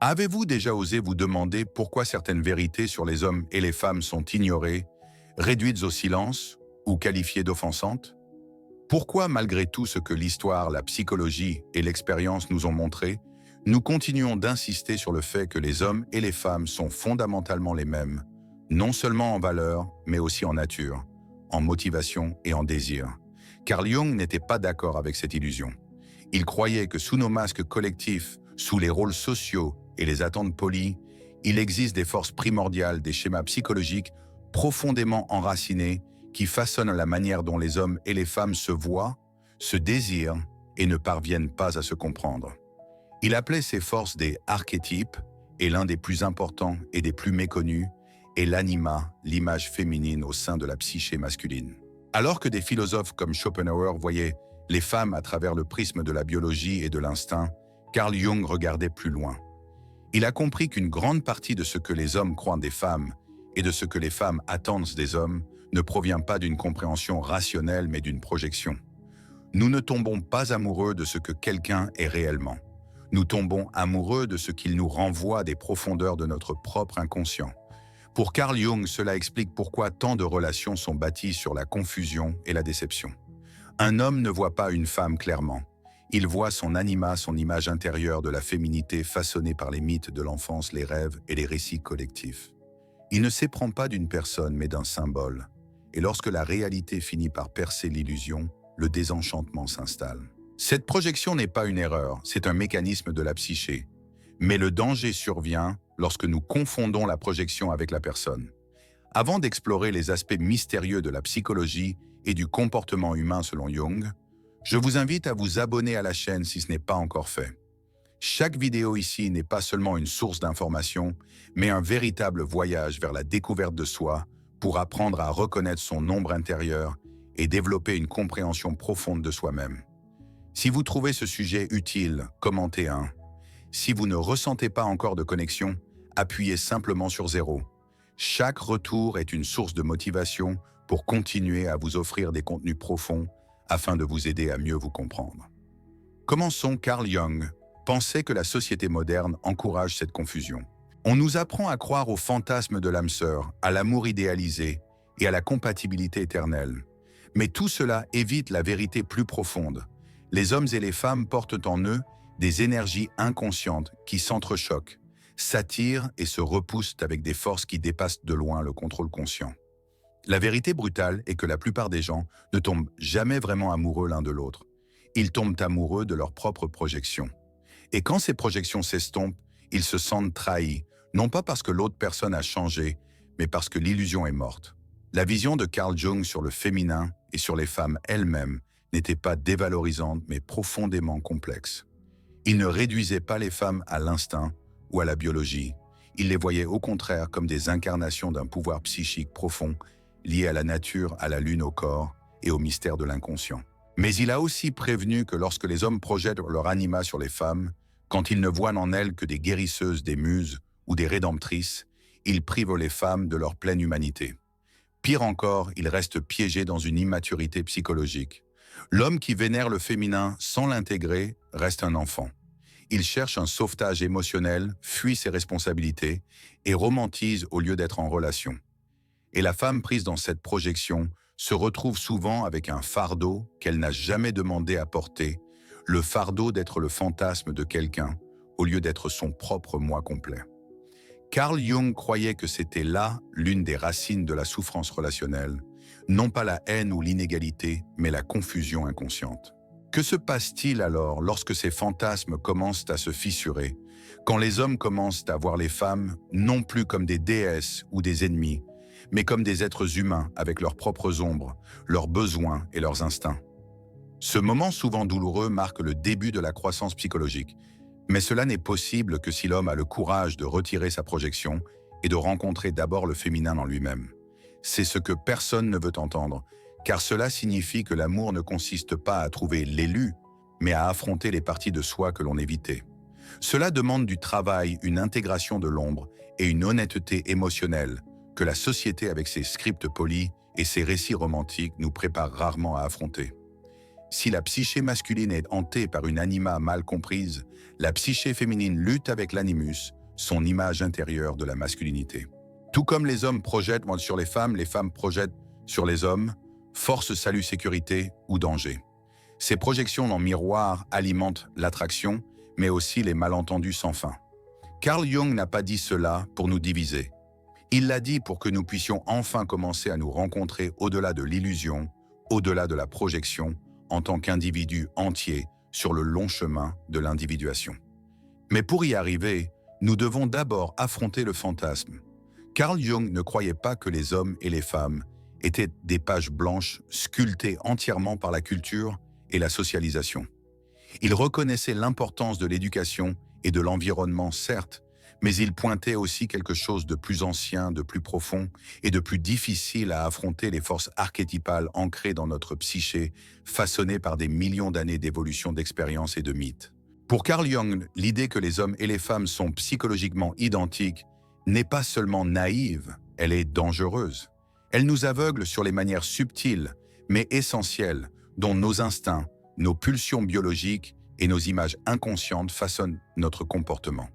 Avez-vous déjà osé vous demander pourquoi certaines vérités sur les hommes et les femmes sont ignorées, réduites au silence ou qualifiées d'offensantes? Pourquoi, malgré tout ce que l'histoire, la psychologie et l'expérience nous ont montré, nous continuons d'insister sur le fait que les hommes et les femmes sont fondamentalement les mêmes, non seulement en valeur, mais aussi en nature, en motivation et en désir? Carl Jung n'était pas d'accord avec cette illusion. Il croyait que sous nos masques collectifs, sous les rôles sociaux et les attentes polies, il existe des forces primordiales, des schémas psychologiques profondément enracinés qui façonnent la manière dont les hommes et les femmes se voient, se désirent et ne parviennent pas à se comprendre. Il appelait ces forces des archétypes, et l'un des plus importants et des plus méconnus est l'anima, l'image féminine au sein de la psyché masculine. Alors que des philosophes comme Schopenhauer voyaient les femmes à travers le prisme de la biologie et de l'instinct, Carl Jung regardait plus loin. Il a compris qu'une grande partie de ce que les hommes croient des femmes et de ce que les femmes attendent des hommes ne provient pas d'une compréhension rationnelle mais d'une projection. Nous ne tombons pas amoureux de ce que quelqu'un est réellement. Nous tombons amoureux de ce qu'il nous renvoie des profondeurs de notre propre inconscient. Pour Carl Jung, cela explique pourquoi tant de relations sont bâties sur la confusion et la déception. Un homme ne voit pas une femme clairement. Il voit son anima, son image intérieure de la féminité façonnée par les mythes de l'enfance, les rêves et les récits collectifs. Il ne s'éprend pas d'une personne mais d'un symbole. Et lorsque la réalité finit par percer l'illusion, le désenchantement s'installe. Cette projection n'est pas une erreur, c'est un mécanisme de la psyché. Mais le danger survient lorsque nous confondons la projection avec la personne. Avant d'explorer les aspects mystérieux de la psychologie et du comportement humain selon Jung, je vous invite à vous abonner à la chaîne si ce n'est pas encore fait. Chaque vidéo ici n'est pas seulement une source d'information, mais un véritable voyage vers la découverte de soi pour apprendre à reconnaître son ombre intérieure et développer une compréhension profonde de soi-même. Si vous trouvez ce sujet utile, commentez un. Si vous ne ressentez pas encore de connexion, appuyez simplement sur 0. Chaque retour est une source de motivation pour continuer à vous offrir des contenus profonds afin de vous aider à mieux vous comprendre. Commençons. Carl Jung pensait que la société moderne encourage cette confusion. On nous apprend à croire au fantasme de l'âme sœur, à l'amour idéalisé et à la compatibilité éternelle. Mais tout cela évite la vérité plus profonde. Les hommes et les femmes portent en eux des énergies inconscientes qui s'entrechoquent, s'attirent et se repoussent avec des forces qui dépassent de loin le contrôle conscient. La vérité brutale est que la plupart des gens ne tombent jamais vraiment amoureux l'un de l'autre. Ils tombent amoureux de leurs propres projections. Et quand ces projections s'estompent, ils se sentent trahis, non pas parce que l'autre personne a changé, mais parce que l'illusion est morte. La vision de Carl Jung sur le féminin et sur les femmes elles-mêmes n'était pas dévalorisante, mais profondément complexe. Il ne réduisait pas les femmes à l'instinct ou à la biologie. Il les voyait au contraire comme des incarnations d'un pouvoir psychique profond lié à la nature, à la lune, au corps et au mystère de l'inconscient. Mais il a aussi prévenu que lorsque les hommes projettent leur anima sur les femmes, quand ils ne voient en elles que des guérisseuses, des muses ou des rédemptrices, ils privent les femmes de leur pleine humanité. Pire encore, ils restent piégés dans une immaturité psychologique. L'homme qui vénère le féminin sans l'intégrer reste un enfant. Il cherche un sauvetage émotionnel, fuit ses responsabilités et romantise au lieu d'être en relation. Et la femme prise dans cette projection se retrouve souvent avec un fardeau qu'elle n'a jamais demandé à porter, le fardeau d'être le fantasme de quelqu'un au lieu d'être son propre moi complet. Carl Jung croyait que c'était là l'une des racines de la souffrance relationnelle, non pas la haine ou l'inégalité, mais la confusion inconsciente. Que se passe-t-il alors lorsque ces fantasmes commencent à se fissurer, quand les hommes commencent à voir les femmes non plus comme des déesses ou des ennemis, mais comme des êtres humains avec leurs propres ombres, leurs besoins et leurs instincts? Ce moment souvent douloureux marque le début de la croissance psychologique, mais cela n'est possible que si l'homme a le courage de retirer sa projection et de rencontrer d'abord le féminin en lui-même. C'est ce que personne ne veut entendre, car cela signifie que l'amour ne consiste pas à trouver l'élu, mais à affronter les parties de soi que l'on évitait. Cela demande du travail, une intégration de l'ombre et une honnêteté émotionnelle que la société avec ses scripts polis et ses récits romantiques nous prépare rarement à affronter. Si la psyché masculine est hantée par une anima mal comprise, la psyché féminine lutte avec l'animus, son image intérieure de la masculinité. Tout comme les hommes projettent sur les femmes projettent sur les hommes, force, salut, sécurité ou danger. Ces projections en miroir alimentent l'attraction, mais aussi les malentendus sans fin. Carl Jung n'a pas dit cela pour nous diviser. Il l'a dit pour que nous puissions enfin commencer à nous rencontrer au-delà de l'illusion, au-delà de la projection, en tant qu'individus entiers sur le long chemin de l'individuation. Mais pour y arriver, nous devons d'abord affronter le fantasme. Carl Jung ne croyait pas que les hommes et les femmes étaient des pages blanches sculptées entièrement par la culture et la socialisation. Il reconnaissait l'importance de l'éducation et de l'environnement, certes, mais il pointait aussi quelque chose de plus ancien, de plus profond et de plus difficile à affronter, les forces archétypales ancrées dans notre psyché, façonnées par des millions d'années d'évolution d'expériences et de mythes. Pour Carl Jung, l'idée que les hommes et les femmes sont psychologiquement identiques n'est pas seulement naïve, elle est dangereuse. Elle nous aveugle sur les manières subtiles, mais essentielles, dont nos instincts, nos pulsions biologiques et nos images inconscientes façonnent notre comportement.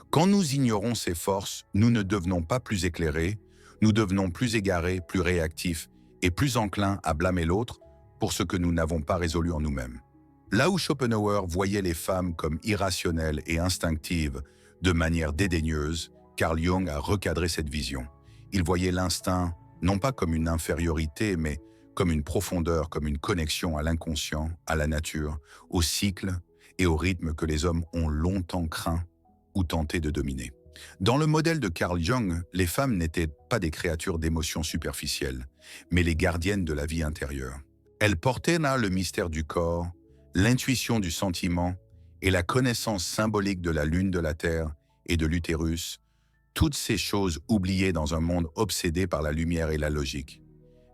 Quand nous ignorons ces forces, nous ne devenons pas plus éclairés, nous devenons plus égarés, plus réactifs et plus enclins à blâmer l'autre pour ce que nous n'avons pas résolu en nous-mêmes. Là où Schopenhauer voyait les femmes comme irrationnelles et instinctives de manière dédaigneuse, Carl Jung a recadré cette vision. Il voyait l'instinct non pas comme une infériorité, mais comme une profondeur, comme une connexion à l'inconscient, à la nature, au cycle et au rythme que les hommes ont longtemps craint ou tenté de dominer. Dans le modèle de Carl Jung, les femmes n'étaient pas des créatures d'émotions superficielles, mais les gardiennes de la vie intérieure. Elles portaient là le mystère du corps, l'intuition du sentiment et la connaissance symbolique de la lune, de la terre et de l'utérus, toutes ces choses oubliées dans un monde obsédé par la lumière et la logique.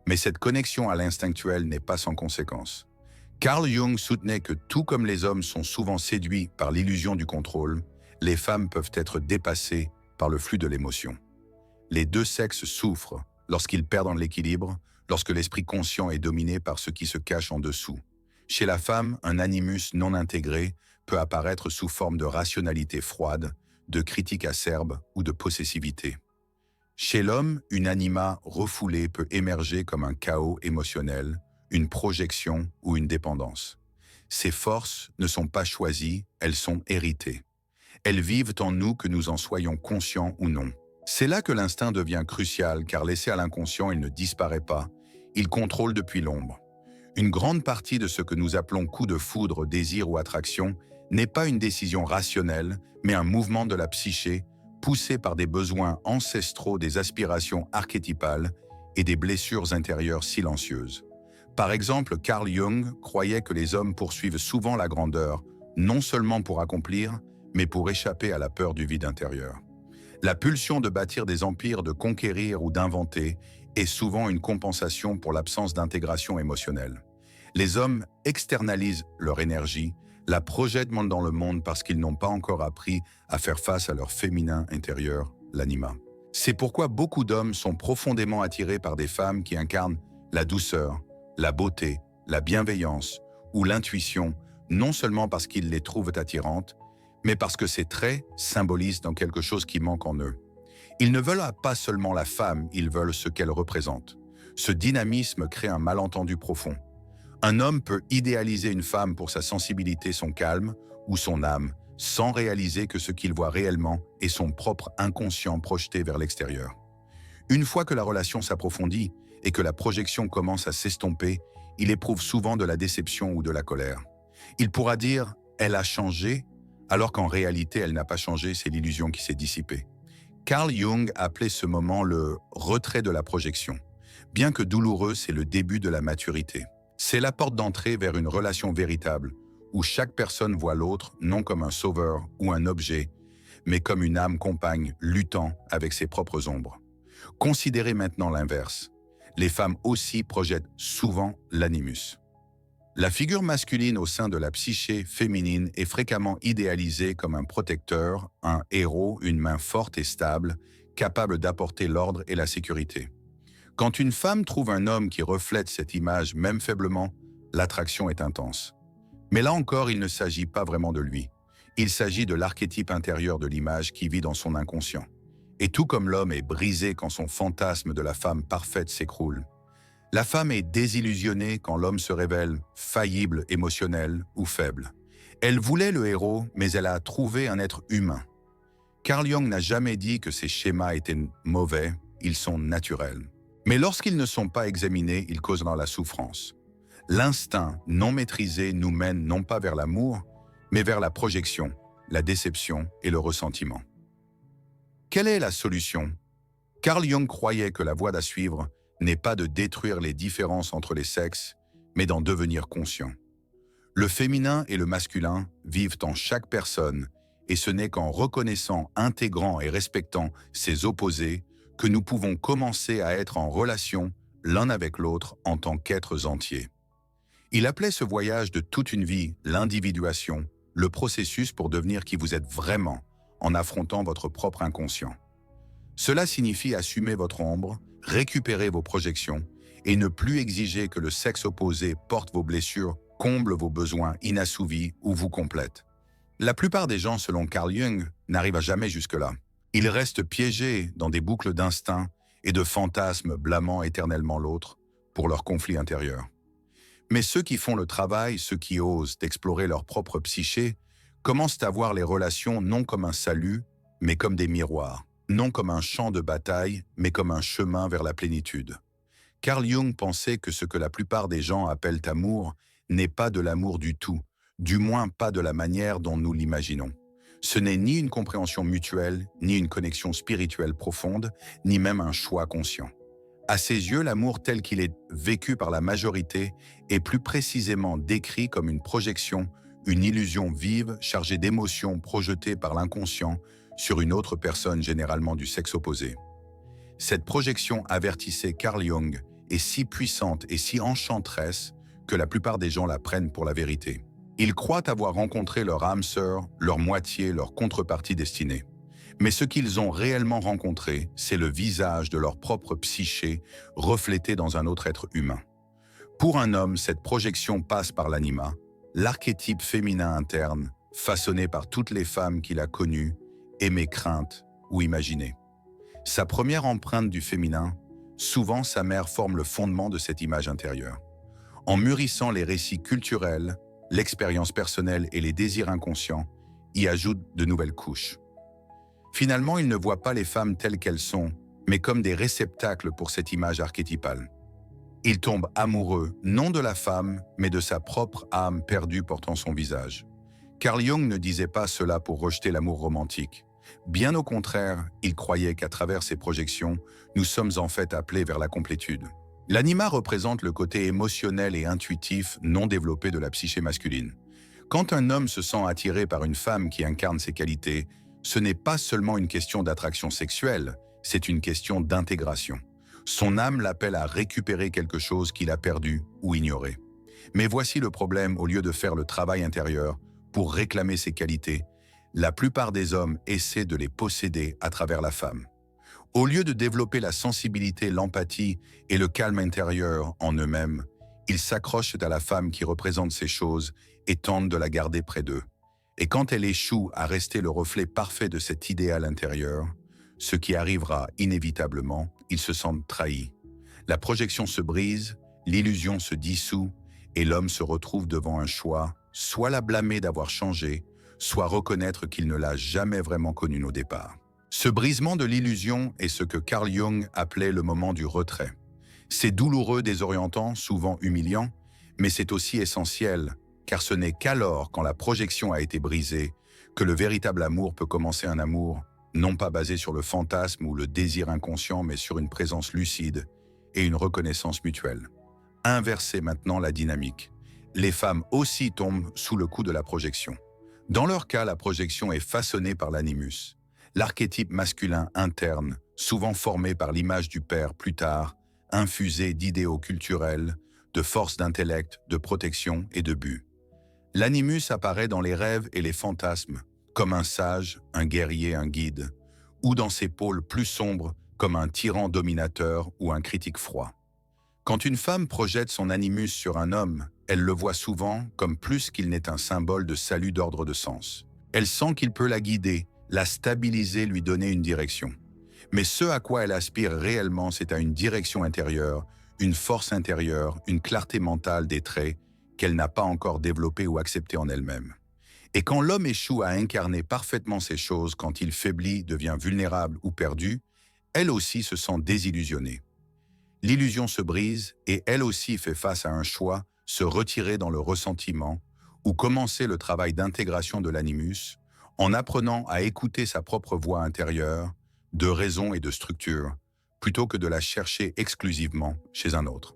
Mais cette connexion à l'instinctuel n'est pas sans conséquence. Carl Jung soutenait que tout comme les hommes sont souvent séduits par l'illusion du contrôle, les femmes peuvent être dépassées par le flux de l'émotion. Les deux sexes souffrent lorsqu'ils perdent l'équilibre, lorsque l'esprit conscient est dominé par ce qui se cache en dessous. Chez la femme, un animus non intégré peut apparaître sous forme de rationalité froide, de critique acerbe ou de possessivité. Chez l'homme, une anima refoulée peut émerger comme un chaos émotionnel, une projection ou une dépendance. Ces forces ne sont pas choisies, elles sont héritées. Elles vivent en nous que nous en soyons conscients ou non. C'est là que l'instinct devient crucial, car laissé à l'inconscient, il ne disparaît pas, il contrôle depuis l'ombre. Une grande partie de ce que nous appelons coup de foudre, désir ou attraction n'est pas une décision rationnelle, mais un mouvement de la psyché, poussé par des besoins ancestraux, des aspirations archétypales et des blessures intérieures silencieuses. Par exemple, Carl Jung croyait que les hommes poursuivent souvent la grandeur, non seulement pour accomplir, mais pour échapper à la peur du vide intérieur. La pulsion de bâtir des empires, de conquérir ou d'inventer est souvent une compensation pour l'absence d'intégration émotionnelle. Les hommes externalisent leur énergie, la projettent dans le monde parce qu'ils n'ont pas encore appris à faire face à leur féminin intérieur, l'anima. C'est pourquoi beaucoup d'hommes sont profondément attirés par des femmes qui incarnent la douceur, la beauté, la bienveillance ou l'intuition, non seulement parce qu'ils les trouvent attirantes, mais parce que ces traits symbolisent dans quelque chose qui manque en eux. Ils ne veulent pas seulement la femme, ils veulent ce qu'elle représente. Ce dynamisme crée un malentendu profond. Un homme peut idéaliser une femme pour sa sensibilité, son calme ou son âme, sans réaliser que ce qu'il voit réellement est son propre inconscient projeté vers l'extérieur. Une fois que la relation s'approfondit et que la projection commence à s'estomper, il éprouve souvent de la déception ou de la colère. Il pourra dire « elle a changé », alors qu'en réalité elle n'a pas changé, c'est l'illusion qui s'est dissipée. Carl Jung appelait ce moment le « retrait de la projection ». Bien que douloureux, c'est le début de la maturité. C'est la porte d'entrée vers une relation véritable, où chaque personne voit l'autre non comme un sauveur ou un objet, mais comme une âme compagne luttant avec ses propres ombres. Considérez maintenant l'inverse. Les femmes aussi projettent souvent l'animus. La figure masculine au sein de la psyché féminine est fréquemment idéalisée comme un protecteur, un héros, une main forte et stable, capable d'apporter l'ordre et la sécurité. Quand une femme trouve un homme qui reflète cette image, même faiblement, l'attraction est intense. Mais là encore, il ne s'agit pas vraiment de lui. Il s'agit de l'archétype intérieur de l'image qui vit dans son inconscient. Et tout comme l'homme est brisé quand son fantasme de la femme parfaite s'écroule, la femme est désillusionnée quand l'homme se révèle faillible, émotionnel ou faible. Elle voulait le héros, mais elle a trouvé un être humain. Carl Jung n'a jamais dit que ces schémas étaient mauvais, ils sont naturels. Mais lorsqu'ils ne sont pas examinés, ils causent la souffrance. L'instinct non maîtrisé nous mène non pas vers l'amour, mais vers la projection, la déception et le ressentiment. Quelle est la solution? Carl Jung croyait que la voie à suivre n'est pas de détruire les différences entre les sexes, mais d'en devenir conscient. Le féminin et le masculin vivent en chaque personne, et ce n'est qu'en reconnaissant, intégrant et respectant ces opposés que nous pouvons commencer à être en relation l'un avec l'autre en tant qu'êtres entiers. Il appelait ce voyage de toute une vie l'individuation, le processus pour devenir qui vous êtes vraiment en affrontant votre propre inconscient. Cela signifie assumer votre ombre, récupérer vos projections et ne plus exiger que le sexe opposé porte vos blessures, comble vos besoins inassouvis ou vous complète. La plupart des gens, selon Carl Jung, n'arrivent jamais jusque-là. Ils restent piégés dans des boucles d'instinct et de fantasmes blâmant éternellement l'autre pour leur conflit intérieur. Mais ceux qui font le travail, ceux qui osent explorer leur propre psyché, commencent à voir les relations non comme un salut, mais comme des miroirs, non comme un champ de bataille, mais comme un chemin vers la plénitude. Carl Jung pensait que ce que la plupart des gens appellent amour n'est pas de l'amour du tout, du moins pas de la manière dont nous l'imaginons. Ce n'est ni une compréhension mutuelle, ni une connexion spirituelle profonde, ni même un choix conscient. À ses yeux, l'amour tel qu'il est vécu par la majorité est plus précisément décrit comme une projection, une illusion vive chargée d'émotions projetées par l'inconscient sur une autre personne généralement du sexe opposé. Cette projection, avertissait Carl Jung, est si puissante et si enchanteresse que la plupart des gens la prennent pour la vérité. Ils croient avoir rencontré leur âme sœur, leur moitié, leur contrepartie destinée. Mais ce qu'ils ont réellement rencontré, c'est le visage de leur propre psyché reflété dans un autre être humain. Pour un homme, cette projection passe par l'anima, l'archétype féminin interne, façonné par toutes les femmes qu'il a connues, aimées, craintes ou imaginées. Sa première empreinte du féminin, souvent sa mère forme le fondement de cette image intérieure. En mûrissant les récits culturels, l'expérience personnelle et les désirs inconscients y ajoutent de nouvelles couches. Finalement, il ne voit pas les femmes telles qu'elles sont, mais comme des réceptacles pour cette image archétypale. Il tombe amoureux, non de la femme, mais de sa propre âme perdue portant son visage. Carl Jung ne disait pas cela pour rejeter l'amour romantique. Bien au contraire, il croyait qu'à travers ces projections, nous sommes en fait appelés vers la complétude. L'anima représente le côté émotionnel et intuitif non développé de la psyché masculine. Quand un homme se sent attiré par une femme qui incarne ses qualités, ce n'est pas seulement une question d'attraction sexuelle, c'est une question d'intégration. Son âme l'appelle à récupérer quelque chose qu'il a perdu ou ignoré. Mais voici le problème, au lieu de faire le travail intérieur pour réclamer ses qualités, la plupart des hommes essaient de les posséder à travers la femme. Au lieu de développer la sensibilité, l'empathie et le calme intérieur en eux-mêmes, ils s'accrochent à la femme qui représente ces choses et tentent de la garder près d'eux. Et quand elle échoue à rester le reflet parfait de cet idéal intérieur, ce qui arrivera inévitablement, ils se sentent trahis. La projection se brise, l'illusion se dissout et l'homme se retrouve devant un choix, soit la blâmer d'avoir changé, soit reconnaître qu'il ne l'a jamais vraiment connue au départ. Ce brisement de l'illusion est ce que Carl Jung appelait le moment du retrait. C'est douloureux, désorientant, souvent humiliant, mais c'est aussi essentiel, car ce n'est qu'alors, quand la projection a été brisée, que le véritable amour peut commencer, un amour non pas basé sur le fantasme ou le désir inconscient, mais sur une présence lucide et une reconnaissance mutuelle. Inversez maintenant la dynamique. Les femmes aussi tombent sous le coup de la projection. Dans leur cas, la projection est façonnée par l'animus, l'archétype masculin interne, souvent formé par l'image du père plus tard, infusé d'idéaux culturels, de force d'intellect, de protection et de but. L'animus apparaît dans les rêves et les fantasmes, comme un sage, un guerrier, un guide, ou dans ses pôles plus sombres, comme un tyran dominateur ou un critique froid. Quand une femme projette son animus sur un homme, Elle le voit souvent comme plus qu'il n'est un symbole de salut d'ordre de sens. Elle sent qu'il peut la guider, la stabiliser, lui donner une direction. Mais ce à quoi elle aspire réellement, c'est à une direction intérieure, une force intérieure, une clarté mentale des traits qu'elle n'a pas encore développés ou acceptés en elle-même. Et quand l'homme échoue à incarner parfaitement ces choses, quand il faiblit, devient vulnérable ou perdu, elle aussi se sent désillusionnée. L'illusion se brise et elle aussi fait face à un choix, se retirer dans le ressentiment ou commencer le travail d'intégration de l'animus en apprenant à écouter sa propre voix intérieure, de raison et de structure, plutôt que de la chercher exclusivement chez un autre.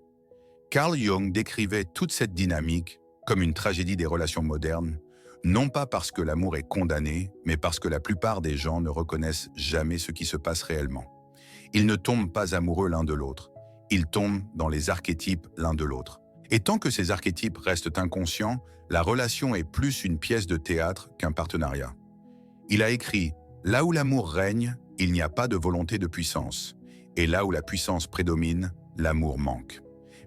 Carl Jung décrivait toute cette dynamique comme une tragédie des relations modernes, non pas parce que l'amour est condamné, mais parce que la plupart des gens ne reconnaissent jamais ce qui se passe réellement. Ils ne tombent pas amoureux l'un de l'autre, ils tombent dans les archétypes l'un de l'autre. Et tant que ces archétypes restent inconscients, la relation est plus une pièce de théâtre qu'un partenariat. Il a écrit « Là où l'amour règne, il n'y a pas de volonté de puissance. Et là où la puissance prédomine, l'amour manque. »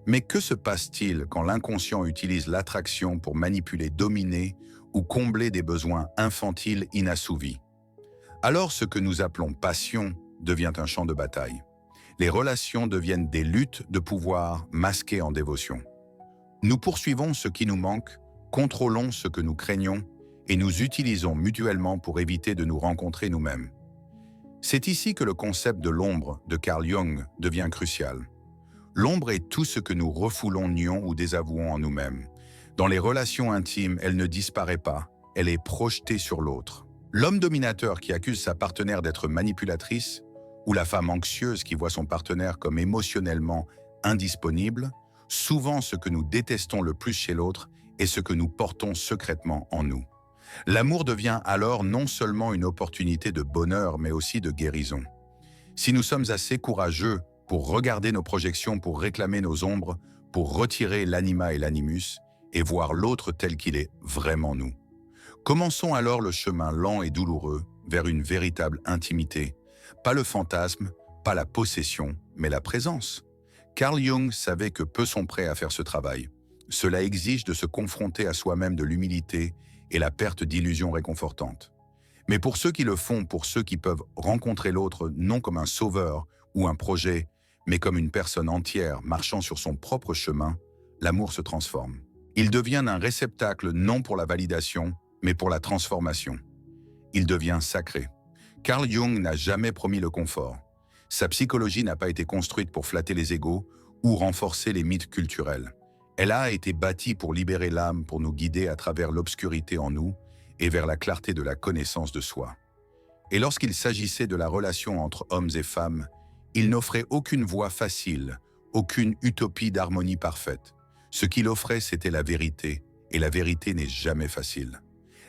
Mais que se passe-t-il quand l'inconscient utilise l'attraction pour manipuler, dominer ou combler des besoins infantiles inassouvis? Alors ce que nous appelons passion devient un champ de bataille. Les relations deviennent des luttes de pouvoir masquées en dévotion. Nous poursuivons ce qui nous manque, contrôlons ce que nous craignons et nous utilisons mutuellement pour éviter de nous rencontrer nous-mêmes. C'est ici que le concept de l'ombre de Carl Jung devient crucial. L'ombre est tout ce que nous refoulons, nions ou désavouons en nous-mêmes. Dans les relations intimes, elle ne disparaît pas, elle est projetée sur l'autre. L'homme dominateur qui accuse sa partenaire d'être manipulatrice, ou la femme anxieuse qui voit son partenaire comme émotionnellement indisponible, souvent ce que nous détestons le plus chez l'autre est ce que nous portons secrètement en nous. L'amour devient alors non seulement une opportunité de bonheur, mais aussi de guérison. Si nous sommes assez courageux pour regarder nos projections, pour réclamer nos ombres, pour retirer l'anima et l'animus, et voir l'autre tel qu'il est vraiment nous. Commençons alors le chemin lent et douloureux vers une véritable intimité. Pas le fantasme, pas la possession, mais la présence. Carl Jung savait que peu sont prêts à faire ce travail. Cela exige de se confronter à soi-même de l'humilité et la perte d'illusions réconfortantes. Mais pour ceux qui le font, pour ceux qui peuvent rencontrer l'autre non comme un sauveur ou un projet, mais comme une personne entière marchant sur son propre chemin, l'amour se transforme. Il devient un réceptacle non pour la validation, mais pour la transformation. Il devient sacré. Carl Jung n'a jamais promis le confort. Sa psychologie n'a pas été construite pour flatter les égos ou renforcer les mythes culturels. Elle a été bâtie pour libérer l'âme, pour nous guider à travers l'obscurité en nous et vers la clarté de la connaissance de soi. Et lorsqu'il s'agissait de la relation entre hommes et femmes, il n'offrait aucune voie facile, aucune utopie d'harmonie parfaite. Ce qu'il offrait, c'était la vérité, et la vérité n'est jamais facile.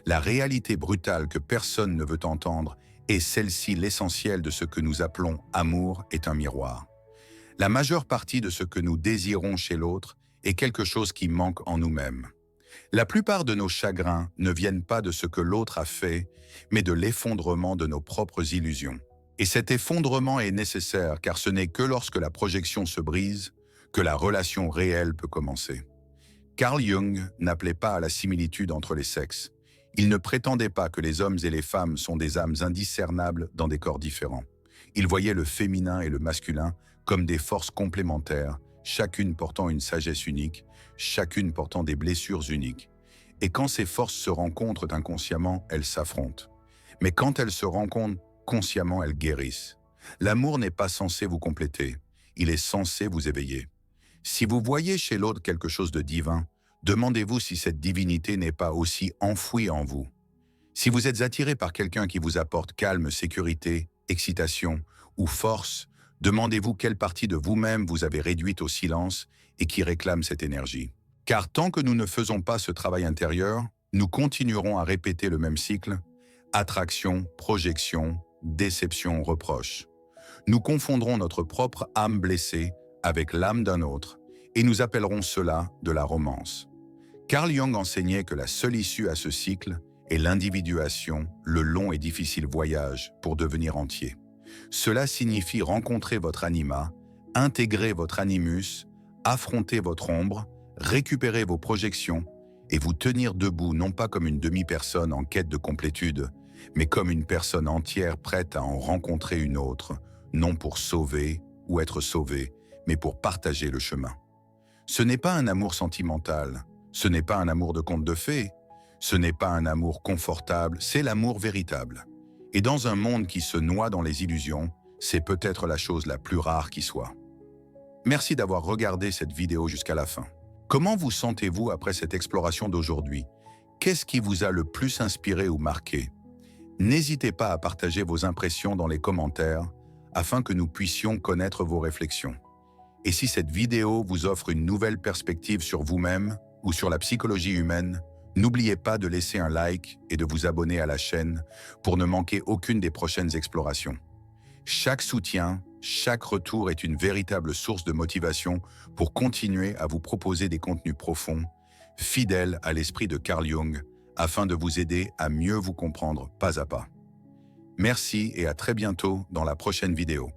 La réalité brutale que personne ne veut entendre est celle-ci l'essentiel de ce que nous appelons amour est un miroir. La majeure partie de ce que nous désirons chez l'autre est quelque chose qui manque en nous-mêmes. La plupart de nos chagrins ne viennent pas de ce que l'autre a fait, mais de l'effondrement de nos propres illusions. Et cet effondrement est nécessaire car ce n'est que lorsque la projection se brise que la relation réelle peut commencer. Carl Jung n'appelait pas à la similitude entre les sexes. Il ne prétendait pas que les hommes et les femmes sont des âmes indiscernables dans des corps différents. Il voyait le féminin et le masculin comme des forces complémentaires, chacune portant une sagesse unique, chacune portant des blessures uniques. Et quand ces forces se rencontrent inconsciemment, elles s'affrontent. Mais quand elles se rencontrent consciemment, elles guérissent. L'amour n'est pas censé vous compléter, il est censé vous éveiller. Si vous voyez chez l'autre quelque chose de divin, demandez-vous si cette divinité n'est pas aussi enfouie en vous. Si vous êtes attiré par quelqu'un qui vous apporte calme, sécurité, excitation ou force, demandez-vous quelle partie de vous-même vous avez réduite au silence et qui réclame cette énergie. Car tant que nous ne faisons pas ce travail intérieur, nous continuerons à répéter le même cycle, attraction, projection, déception, reproche. Nous confondrons notre propre âme blessée avec l'âme d'un autre, et nous appellerons cela de la romance. Carl Jung enseignait que la seule issue à ce cycle est l'individuation, le long et difficile voyage pour devenir entier. Cela signifie rencontrer votre anima, intégrer votre animus, affronter votre ombre, récupérer vos projections et vous tenir debout non pas comme une demi-personne en quête de complétude, mais comme une personne entière prête à en rencontrer une autre, non pour sauver ou être sauvé, mais pour partager le chemin. Ce n'est pas un amour sentimental, ce n'est pas un amour de conte de fées, ce n'est pas un amour confortable, c'est l'amour véritable. Et dans un monde qui se noie dans les illusions, c'est peut-être la chose la plus rare qui soit. Merci d'avoir regardé cette vidéo jusqu'à la fin. Comment vous sentez-vous après cette exploration d'aujourd'hui? Qu'est-ce qui vous a le plus inspiré ou marqué? N'hésitez pas à partager vos impressions dans les commentaires afin que nous puissions connaître vos réflexions. Et si cette vidéo vous offre une nouvelle perspective sur vous-même ou sur la psychologie humaine, n'oubliez pas de laisser un like et de vous abonner à la chaîne pour ne manquer aucune des prochaines explorations. Chaque soutien, chaque retour est une véritable source de motivation pour continuer à vous proposer des contenus profonds, fidèles à l'esprit de Carl Jung, afin de vous aider à mieux vous comprendre pas à pas. Merci et à très bientôt dans la prochaine vidéo.